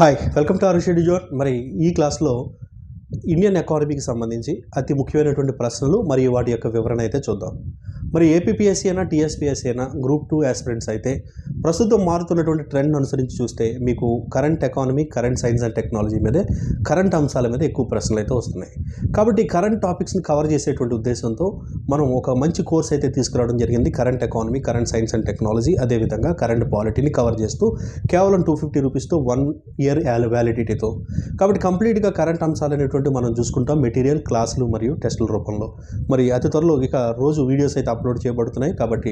Hi welcome to our schedule zone. మరి ఈ క్లాస్లో ఇండియన్ ఎకానమీకి సంబంధించి అతి ముఖ్యమైనటువంటి ప్రశ్నలు మరియు వాటి యొక్క వివరణ అయితే చూద్దాం. మరి ఏపీపీఎస్సీ అయినా టీఎస్పీఎస్సీ అయినా గ్రూప్ 2 ఆస్పిరెంట్స్ అయితే ప్రస్తుతం మారుతున్నటువంటి ట్రెండ్ అనుసరించి చూస్తే మీకు current economy, current science and technology మీదే, కరెంట్ అంశాల మీద ఎక్కువ ప్రశ్నలు అయితే వస్తున్నాయి. కాబట్టి కరెంట్ టాపిక్స్ని కవర్ చేసేటువంటి ఉద్దేశంతో మనం ఒక మంచి కోర్స్ అయితే తీసుకురావడం జరిగింది. Current economy, current science and technology, అదేవిధంగా కరెంట్ పాలిటీని కవర్ చేస్తూ కేవలం 250 రూపీస్తో 1 ఇయర్ వ్యాలిడిటీతో. కాబట్టి కంప్లీట్గా కరెంట్ అంశాలు అనేటువంటి మనం చూసుకుంటాం మెటీరియల్, క్లాసులు మరియు టెస్టుల రూపంలో. మరి అతి త్వరలో ఇక రోజు వీడియోస్ అయితే అప్లోడ్ చేయబడుతున్నాయి. కాబట్టి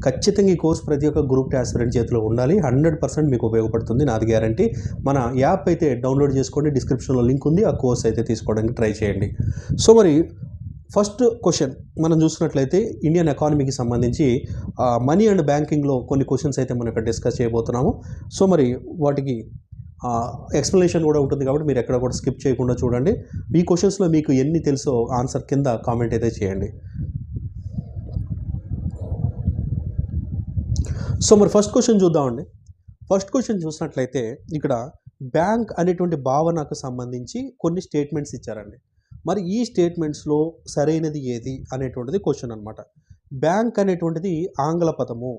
ఖచ్చితంగా ఈ కోర్స్ ప్రతి ఒక్క గ్రూప్ 2 ఆస్పిరెంట్ చేతిలో ఉండాలి. 100% మీకు ఉపయోగపడుతుంది, నాది గ్యారంటీ. మన యాప్ అయితే డౌన్లోడ్ చేసుకోండి, డిస్క్రిప్షన్లో లింక్ ఉంది, ఆ కోర్స్ అయితే తీసుకోవడానికి ట్రై చేయండి. సో మరి ఫస్ట్ క్వశ్చన్ మనం చూసినట్లయితే ఇండియన్ ఎకానమీకి సంబంధించి మనీ అండ్ బ్యాంకింగ్లో కొన్ని క్వశ్చన్స్ అయితే మనం ఇక్కడ డిస్కస్ చేయబోతున్నాము. సో మరి వాటికి ఎక్స్ప్లెనేషన్ కూడా ఉంటుంది కాబట్టి మీరు ఎక్కడ కూడా స్కిప్ చేయకుండా చూడండి. ఈ క్వశ్చన్స్లో మీకు ఎన్ని తెలుసో ఆన్సర్ కింద కామెంట్ అయితే చేయండి. సో మరి ఫస్ట్ క్వశ్చన్ చూద్దామండి. ఫస్ట్ క్వశ్చన్ చూసినట్లయితే ఇక్కడ బ్యాంక్ అనేటువంటి భావనకు సంబంధించి కొన్ని స్టేట్మెంట్స్ ఇచ్చారండి. మరి ఈ స్టేట్మెంట్స్లో సరైనది ఏది అనేటువంటిది క్వశ్చన్ అనమాట. బ్యాంక్ అనేటువంటిది ఆంగ్ల పదము,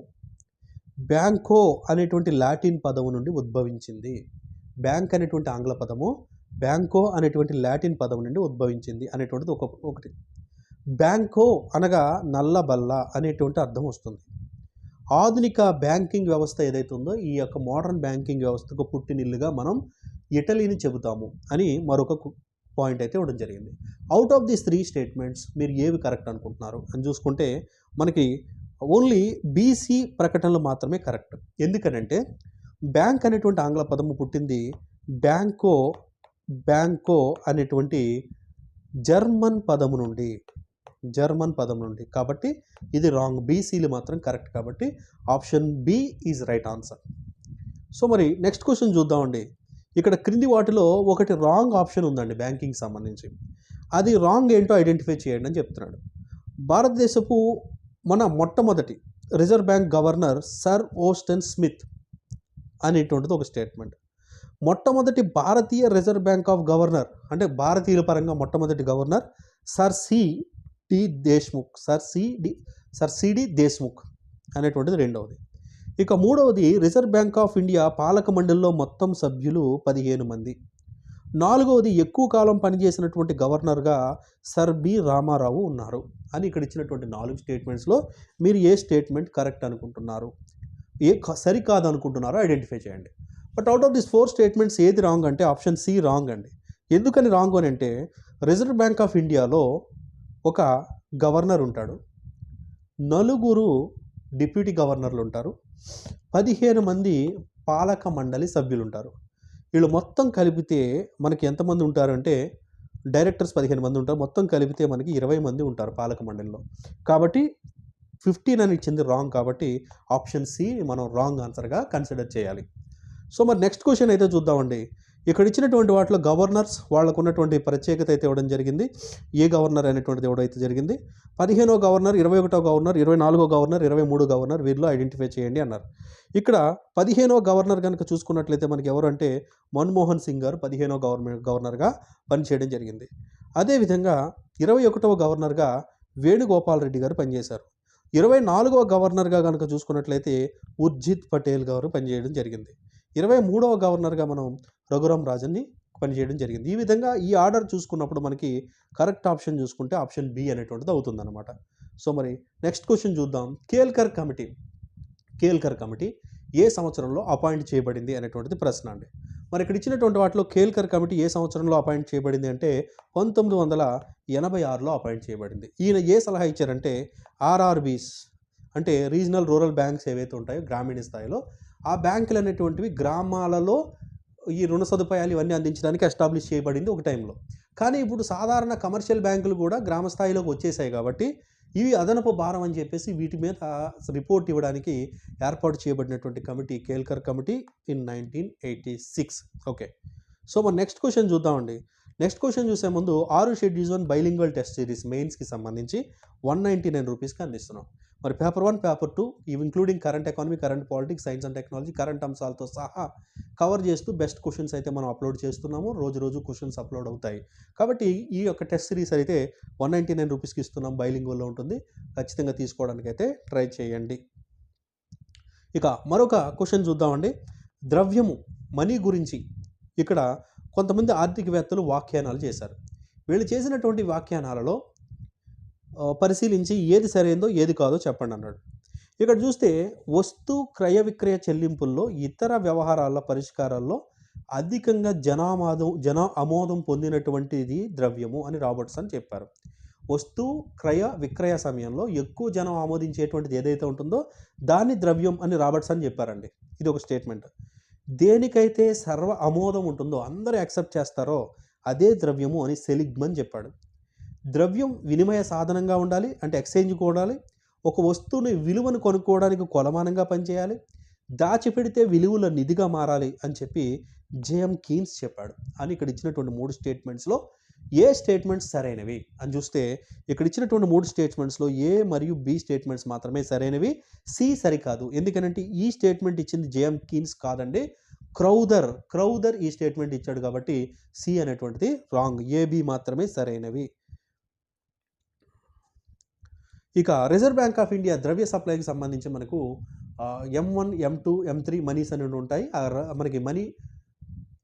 బ్యాంకో అనేటువంటి లాటిన్ పదము నుండి ఉద్భవించింది. బ్యాంక్ అనేటువంటి ఆంగ్ల పదము బ్యాంకో అనేటువంటి లాటిన్ పదం నుండి ఉద్భవించింది అనేటువంటిది ఒకటి. బ్యాంకో అనగా నల్లబల్ల అనేటువంటి అర్థం వస్తుంది. ఆధునిక బ్యాంకింగ్ వ్యవస్థ ఏదైతే ఉందో ఈ యొక్క మోడర్న్ బ్యాంకింగ్ వ్యవస్థకు పుట్టినిల్లుగా మనం ఇటలీని చెబుతాము అని మరొక పాయింట్ అయితే ఇవ్వడం జరిగింది. అవుట్ ఆఫ్ దీస్ 3 స్టేట్మెంట్స్ మీరు ఏవి కరెక్ట్ అనుకుంటున్నారు అని చూసుకుంటే మనకి ఓన్లీ బీసీ ప్రకటనలు మాత్రమే కరెక్ట్. ఎందుకనంటే బ్యాంక్ అనేటువంటి ఆంగ్ల పదము పుట్టింది బ్యాంకో అనేటువంటి జర్మన్ పదము నుండి కాబట్టి ఇది రాంగ్. బీసీలు మాత్రం కరెక్ట్ కాబట్టి option B is right answer. So మరి నెక్స్ట్ క్వశ్చన్ చూద్దామండి. ఇక్కడ క్రింది వాటిలో ఒకటి రాంగ్ ఆప్షన్ ఉందండి బ్యాంకింగ్ సంబంధించి. అది రాంగ్ ఏంటో ఐడెంటిఫై చేయండి అని చెప్తున్నాడు. భారతదేశపు మన మొట్టమొదటి reserve bank governor sir Osborne Smith అనేటువంటిది ఒక స్టేట్మెంట్. మొట్టమొదటి భారతీయ రిజర్వ్ బ్యాంక్ ఆఫ్ గవర్నర్ అంటే భారతీయుల పరంగా మొట్టమొదటి గవర్నర్ సర్ సిడి దేశ్ముఖ్ అనేటువంటిది రెండవది. ఇక మూడవది రిజర్వ్ బ్యాంక్ ఆఫ్ ఇండియా పాలక మండలిలో మొత్తం సభ్యులు 15 మంది. నాలుగవది ఎక్కువ కాలం పనిచేసినటువంటి గవర్నర్గా సర్ బి రామారావు ఉన్నారు అని ఇక్కడ ఇచ్చినటువంటి 4 స్టేట్మెంట్స్లో మీరు ఏ స్టేట్మెంట్ కరెక్ట్ అనుకుంటున్నారు, ఏ సరికాదు అనుకుంటున్నారో ఐడెంటిఫై చేయండి. But out of this 4 statements ఏది రాంగ్ అంటే ఆప్షన్ సి రాంగ్ అండి. ఎందుకని రాంగ్ అని అంటే రిజర్వ్ బ్యాంక్ ఆఫ్ ఇండియాలో ఒక గవర్నర్ ఉంటాడు, 4 డిప్యూటీ గవర్నర్లు ఉంటారు, 15 మంది పాలక మండలి సభ్యులు ఉంటారు. వీళ్ళు మొత్తం కలిపితే మనకి ఎంతమంది ఉంటారు అంటే డైరెక్టర్స్ 15 మంది ఉంటారు, మొత్తం కలిపితే మనకి 20 మంది ఉంటారు పాలక మండలిలో. కాబట్టి 15 అని ఇచ్చింది రాంగ్. కాబట్టి ఆప్షన్ సి మనం రాంగ్ ఆన్సర్గా కన్సిడర్ చేయాలి. సో మరి నెక్స్ట్ క్వశ్చన్ అయితే చూద్దామండి. ఇక్కడ ఇచ్చినటువంటి వాటిలో గవర్నర్స్ వాళ్ళకు ఉన్నటువంటి ప్రత్యేకత అయితే ఇవ్వడం జరిగింది. ఏ గవర్నర్ అనేటువంటిది ఇవ్వడం అయితే జరిగింది. 15వ గవర్నర్, 21వ గవర్నర్, 24వ గవర్నర్, 23వ గవర్నర్ వీరిలో ఐడెంటిఫై చేయండి అన్నారు. ఇక్కడ 15వ గవర్నర్ కనుక చూసుకున్నట్లయితే మనకి ఎవరు అంటే మన్మోహన్ సింగ్ గారు 15వ గవర్నర్గా పనిచేయడం జరిగింది. అదేవిధంగా 21వ గవర్నర్గా వేణుగోపాల్ రెడ్డి గారు పనిచేశారు. 24వ గవర్నర్గా కనుక చూసుకున్నట్లయితే ఉర్జిత్ పటేల్ గారు పనిచేయడం జరిగింది. 23వ గవర్నర్గా మనం రఘురామ్ రాజన్ని పనిచేయడం జరిగింది. ఈ విధంగా ఈ ఆర్డర్ చూసుకున్నప్పుడు మనకి కరెక్ట్ ఆప్షన్ చూసుకుంటే ఆప్షన్ బి అనేటువంటిది అవుతుందన్నమాట. సో మరి నెక్స్ట్ క్వశ్చన్ చూద్దాం. కేల్కర్ కమిటీ ఏ సంవత్సరంలో అపాయింట్ చేయబడింది అనేటువంటిది ప్రశ్న అండి. మరి ఇక్కడ ఇచ్చినటువంటి వాటిలో కేల్కర్ కమిటీ ఏ సంవత్సరంలో అపాయింట్ చేయబడింది అంటే 1986లో అపాయింట్ చేయబడింది. ఈయన ఏ సలహా ఇచ్చారంటే ఆర్ఆర్బీస్ అంటే రీజనల్ రూరల్ బ్యాంక్స్ ఏవైతే ఉంటాయో గ్రామీణ స్థాయిలో ఆ బ్యాంకులు అనేటువంటివి గ్రామాలలో ఈ రుణ సదుపాయాలు ఇవన్నీ అందించడానికి ఎస్టాబ్లిష్ చేయబడింది ఒక టైంలో. కానీ ఇప్పుడు సాధారణ కమర్షియల్ బ్యాంకులు కూడా గ్రామ స్థాయిలోకి వచ్చేసాయి కాబట్టి ఇవి అదనపు భారం అని చెప్పేసి వీటి మీద రిపోర్ట్ ఇవ్వడానికి ఏర్పాటు చేయబడినటువంటి committee Kelkar committee in 1986. Okay. So మరి నెక్స్ట్ క్వశ్చన్ చూద్దామండి. నెక్స్ట్ క్వశ్చన్ చూసే ముందు 6 షెడ్యూల్స్ 1 బైలింగ్వల్ టెస్ట్ సిరీస్ మెయిన్స్కి సంబంధించి 199 రూపీస్కి అందిస్తున్నాం. మరి పేపర్ 1, పేపర్ 2 ఇవి including current economy, current politics, science and technology, current అంశాలతో సహా కవర్ చేస్తూ బెస్ట్ క్వశ్చన్స్ అయితే మనం అప్లోడ్ చేస్తున్నాము. రోజు క్వశ్చన్స్ అప్లోడ్ అవుతాయి. కాబట్టి ఈ యొక్క టెస్ట్ సిరీస్ అయితే 199 రూపీస్కి ఇస్తున్నాం. బైలింగ్వల్లో ఉంటుంది. ఖచ్చితంగా తీసుకోవడానికి అయితే ట్రై చేయండి. ఇక మరొక క్వశ్చన్ చూద్దామండి. ద్రవ్యము, మనీ గురించి ఇక్కడ కొంతమంది ఆర్థికవేత్తలు వ్యాఖ్యానాలు చేశారు. వీళ్ళు చేసినటువంటి వ్యాఖ్యానాలలో పరిశీలించి ఏది సరైందో ఏది కాదో చెప్పండి అన్నాడు. ఇక్కడ చూస్తే వస్తు క్రయ విక్రయ చెల్లింపుల్లో ఇతర వ్యవహారాల పరిష్కారాల్లో అధికంగా జన ఆమోదం పొందినటువంటిది ద్రవ్యము అని రాబర్ట్సన్ చెప్పారు. వస్తు క్రయ విక్రయ సమయంలో ఎక్కువ జనం ఆమోదించేటువంటిది ఏదైతే ఉంటుందో దాన్ని ద్రవ్యం అని రాబర్ట్సన్ చెప్పారండి. ఇది ఒక స్టేట్మెంట్. దేనికైతే సర్వ ఆమోదం ఉంటుందో అందరూ యాక్సెప్ట్ చేస్తారో అదే ద్రవ్యము అని సెలిగ్మన్ చెప్పాడు. ద్రవ్యం వినిమయ సాధనంగా ఉండాలి, అంటే ఎక్స్చేంజ్ ఉండాలి. ఒక వస్తువుని విలువను కొనుక్కోవడానికి కొలమానంగా పనిచేయాలి. దాచిపెడితే విలువల నిధిగా మారాలి అని చెప్పి జేఎం కీన్స్ చెప్పాడు అని ఇక్కడ ఇచ్చినటువంటి 3 స్టేట్మెంట్స్లో ఏ స్టేట్మెంట్స్ సరైనవి అని చూస్తే ఇక్కడ ఇచ్చినటువంటి 3 స్టేట్మెంట్స్లో ఏ మరియు బి స్టేట్మెంట్స్ మాత్రమే సరైనవి, సి సరికాదు. ఎందుకనంటే ఈ స్టేట్మెంట్ ఇచ్చింది జేఎం కీన్స్ కాదండి, క్రౌదర్ ఈ స్టేట్మెంట్ ఇచ్చాడు. కాబట్టి సి అనేటువంటిది రాంగ్, ఏబి మాత్రమే సరైనవి. ఇక రిజర్వ్ బ్యాంక్ ఆఫ్ ఇండియా ద్రవ్య సప్లైకి సంబంధించి మనకు M1, M2, M3 మనీస్ అనేవి ఉంటాయి. మనకి మనీ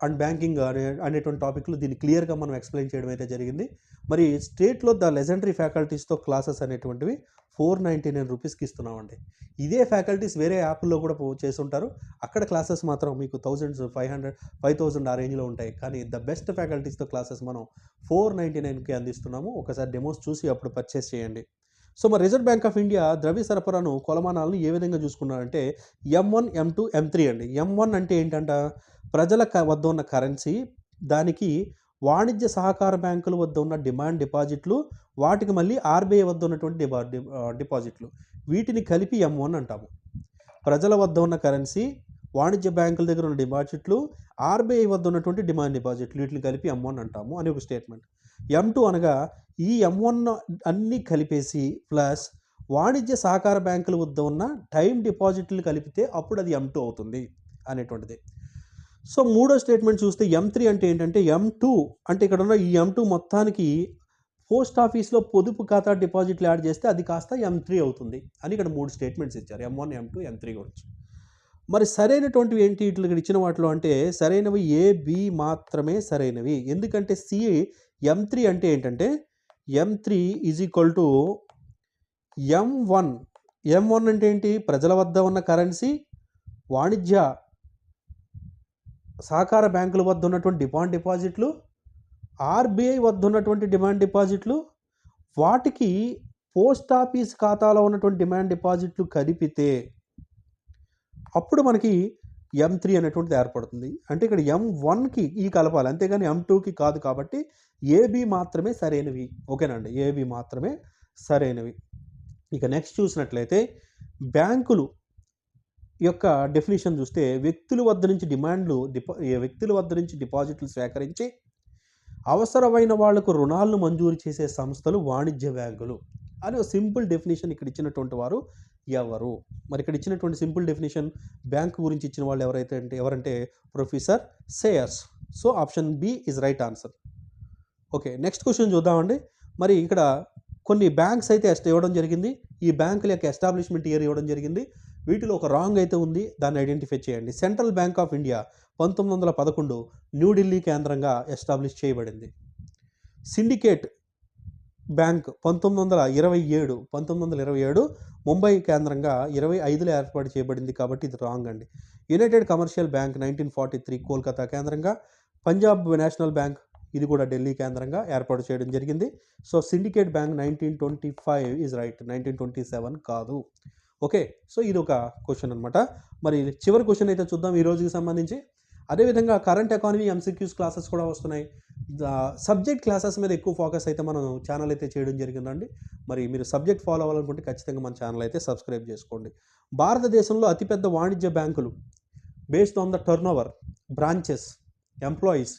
అండ్ బ్యాంకింగ్ అనేటువంటి టాపిక్లో దీన్ని క్లియర్గా మనం ఎక్స్ప్లెయిన్ చేయడం అయితే జరిగింది. మరి స్టేట్లో ద లెజెండరీ ఫ్యాకల్టీస్తో క్లాసెస్ అనేటువంటివి 499 రూపీస్కి ఇస్తున్నామండి. ఇదే ఫ్యాకల్టీస్ వేరే యాప్లో కూడా చేస్తుంటారు. అక్కడ క్లాసెస్ మాత్రం మీకు 1500, 5000 ఆ రేంజ్లో ఉంటాయి. కానీ ద బెస్ట్ ఫ్యాకల్టీస్తో క్లాసెస్ మనం 499కి అందిస్తున్నాము. ఒకసారి డెమోస్ చూసి అప్పుడు పర్చేస్ చేయండి. సో మరి రిజర్వ్ బ్యాంక్ ఆఫ్ ఇండియా ద్రవ్య సరఫరాను కొలమానాలను ఏ విధంగా చూసుకున్నారంటే M1, M2, M3 అండి. M1 అంటే ఏంటంట, ప్రజల వద్ద ఉన్న కరెన్సీ, దానికి వాణిజ్య సహకార బ్యాంకుల వద్ద ఉన్న డిమాండ్ డిపాజిట్లు, వాటికి మళ్ళీ ఆర్బీఐ వద్ద ఉన్నటువంటి డిపాజిట్లు, వీటిని కలిపి M1 అంటాము. ప్రజల వద్ద ఉన్న కరెన్సీ, వాణిజ్య బ్యాంకుల దగ్గర ఉన్న డిపాజిట్లు, ఆర్బీఐ వద్ద ఉన్నటువంటి డిమాండ్ డిపాజిట్లు, వీటిని కలిపి M1 అంటాము అని ఒక స్టేట్మెంట్. M2 అనగా ఈ M1 అన్నీ కలిపేసి ప్లస్ వాణిజ్య సహకార బ్యాంకుల వద్ద ఉన్న టైం డిపాజిట్లు కలిపితే అప్పుడు అది M2 అవుతుంది అనేటువంటిది. సో మూడో స్టేట్మెంట్ చూస్తే M3 అంటే ఏంటంటే, M2 అంటే ఇక్కడ ఉన్న ఈ M2 మొత్తానికి పోస్ట్ ఆఫీస్లో పొదుపు ఖాతా డిపాజిట్లు యాడ్ చేస్తే అది కాస్త M3 అవుతుంది అని ఇక్కడ 3 స్టేట్మెంట్స్ ఇచ్చారు M1, M2, M3 గురించి. మరి సరైనటువంటివి ఏంటి ఇట్లా ఇక్కడ ఇచ్చిన వాటిలో అంటే సరైనవి ఏ, బి మాత్రమే సరైనవి. ఎందుకంటే సి M3 అంటే ఏంటంటే M3 is equal to M1. M1 అంటే ఏంటి, ప్రజల వద్ద ఉన్న కరెన్సీ, వాణిజ్య సహకార బ్యాంకుల వద్ద ఉన్నటువంటి డిమాండ్ డిపాజిట్లు, ఆర్బీఐ వద్ద ఉన్నటువంటి డిమాండ్ డిపాజిట్లు, వాటికి పోస్ట్ ఆఫీస్ ఖాతాలో ఉన్నటువంటి డిమాండ్ డిపాజిట్లు కలిపితే అప్పుడు మనకి M3 అనేటువంటిది ఏర్పడుతుంది. అంటే ఇక్కడ M1కి ఈ కలపాలి, అంతేగాని M2కి కాదు. కాబట్టి ఏబి మాత్రమే సరైనవి. ఓకేనండి, ఏబి మాత్రమే సరైనవి. ఇక నెక్స్ట్ చూసినట్లయితే బ్యాంకులు యొక్క డెఫినేషన్ చూస్తే వ్యక్తుల వద్ద నుంచి డిపాజిట్లు సేకరించి అవసరమైన వాళ్లకు రుణాలను మంజూరు చేసే సంస్థలు వాణిజ్య బ్యాంకులు అని ఒక సింపుల్ డెఫినేషన్ ఇక్కడ ఇచ్చినటువంటి వారు ఎవరు? మరి ఇక్కడ ఇచ్చినటువంటి సింపుల్ డెఫినేషన్ బ్యాంకు గురించి ఇచ్చిన వాళ్ళు ఎవరంటే professor Sayers. So option B is right answer. Okay, next question చూద్దామండి. మరి ఇక్కడ కొన్ని బ్యాంక్స్ అయితే ఇవ్వడం జరిగింది. ఈ బ్యాంకుల యొక్క ఎస్టాబ్లిష్మెంట్ ఇయర్ ఇవ్వడం జరిగింది. వీటిలో ఒక రాంగ్ అయితే ఉంది, దాన్ని ఐడెంటిఫై చేయండి. Central bank of India 1911 New Delhi కేంద్రంగా ఎస్టాబ్లిష్ చేయబడింది. సిండికేట్ బ్యాంక్ 1927 ముంబై కేంద్రంగా 25లో ఏర్పాటు చేయబడింది. కాబట్టి ఇది రాంగ్ అండి. యునైటెడ్ కమర్షియల్ బ్యాంక్ 1943 కోల్కతా కేంద్రంగా, పంజాబ్ నేషనల్ బ్యాంక్ ఇది కూడా ఢిల్లీ కేంద్రంగా ఏర్పాటు చేయడం జరిగింది. So syndicate bank 1925 is right, 1927 కాదు. ఓకే, సో ఇది ఒక క్వశ్చన్ అనమాట. మరి చివరి క్వశ్చన్ అయితే చూద్దాం ఈ రోజుకి సంబంధించి. అదేవిధంగా కరెంట్ ఎకానమీ MCQs క్లాసెస్ కూడా వస్తున్నాయి. సబ్జెక్ట్ క్లాసెస్ మీద ఎక్కువ ఫోకస్ అయితే మనం ఛానల్ అయితే చేయడం జరిగిందండి. మరి మీరు సబ్జెక్ట్ ఫాలో అవ్వాలనుకుంటే ఖచ్చితంగా మన ఛానల్ అయితే సబ్స్క్రైబ్ చేసుకోండి. భారతదేశంలో అతిపెద్ద వాణిజ్య బ్యాంకులు based on the turnover, branches, employees,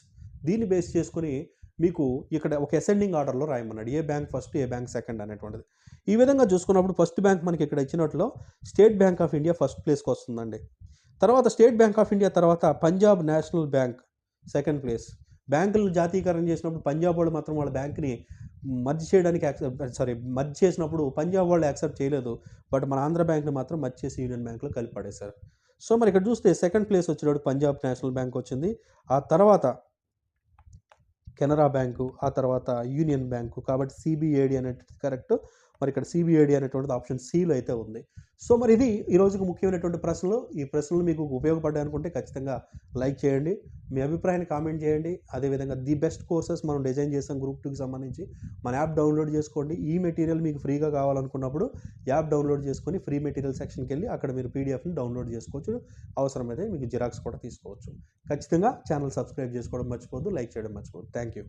దీన్ని బేస్ చేసుకుని మీకు ఇక్కడ ఒక అసెండింగ్ ఆర్డర్‌లో రాయమన్నాడు. ఏ బ్యాంక్ ఫస్ట్, ఏ బ్యాంక్ సెకండ్ అనేటువంటిది. ఈ విధంగా చూసుకున్నప్పుడు ఫస్ట్ బ్యాంక్ మనకి ఇక్కడ ఇచ్చినట్లో State Bank of India first ప్లేస్‌కి వస్తుందండి. తర్వాత స్టేట్ బ్యాంక్ ఆఫ్ ఇండియా తర్వాత Punjab National Bank second place. బ్యాంకులను జాతీయకరణ చేసినప్పుడు పంజాబ్ వాళ్ళు మాత్రం వాళ్ళ బ్యాంక్‌ని మర్జ్ చేయడానికి మర్జ్ చేసినప్పుడు పంజాబ్ వాళ్ళు యాక్సెప్ట్ చేయలేదు. బట్ మన ఆంధ్ర బ్యాంక్‌ని మాత్రం మర్జ్ చేసి యూనియన్ బ్యాంక్‌లో కలిపి పడేశారు. సో, మరి ఇక్కడ చూస్తే సెకండ్ ప్లేస్ వచ్చేటప్పటికి పంజాబ్ నేషనల్ బ్యాంక్ వచ్చింది. ఆ తర్వాత కెనరా బ్యాంకు, ఆ తర్వాత యూనియన్ బ్యాంకు. కాబట్టి సీబీఏడీ అనేటిది కరెక్ట్. మరి ఇక్కడ సీబీఏడీ అనేటువంటిది ఆప్షన్ సిలో అయితే ఉంది. సో, మరి ఇది ఈ రోజుకి ముఖ్యమైనటువంటి ప్రశ్నలు. ఈ ప్రశ్నలు మీకు ఉపయోగపడ్డాయి అనుకుంటే ఖచ్చితంగా లైక్ చేయండి. మీ అభిప్రాయాన్ని కామెంట్ చేయండి. అదేవిధంగా ది బెస్ట్ కోర్సెస్ మనం డిజైన్ చేసాం గ్రూప్ 2కి సంబంధించి. మన యాప్ డౌన్లోడ్ చేసుకోండి. ఈ మెటీరియల్ మీకు ఫ్రీగా కావాలనుకున్నప్పుడు యాప్ డౌన్లోడ్ చేసుకొని ఫ్రీ మెటీరియల్ సెక్షన్‌కి వెళ్ళి అక్కడ మీరు పీడీఎఫ్‌ని డౌన్లోడ్ చేసుకోవచ్చు. అవసరమైతే మీకు జిరాక్స్ కూడా తీసుకోవచ్చు. ఖచ్చితంగా ఛానల్ సబ్స్క్రైబ్ చేసుకోవడం మర్చిపోవద్దు. లైక్ చేయడం మర్చిపోవద్దు. Thank you.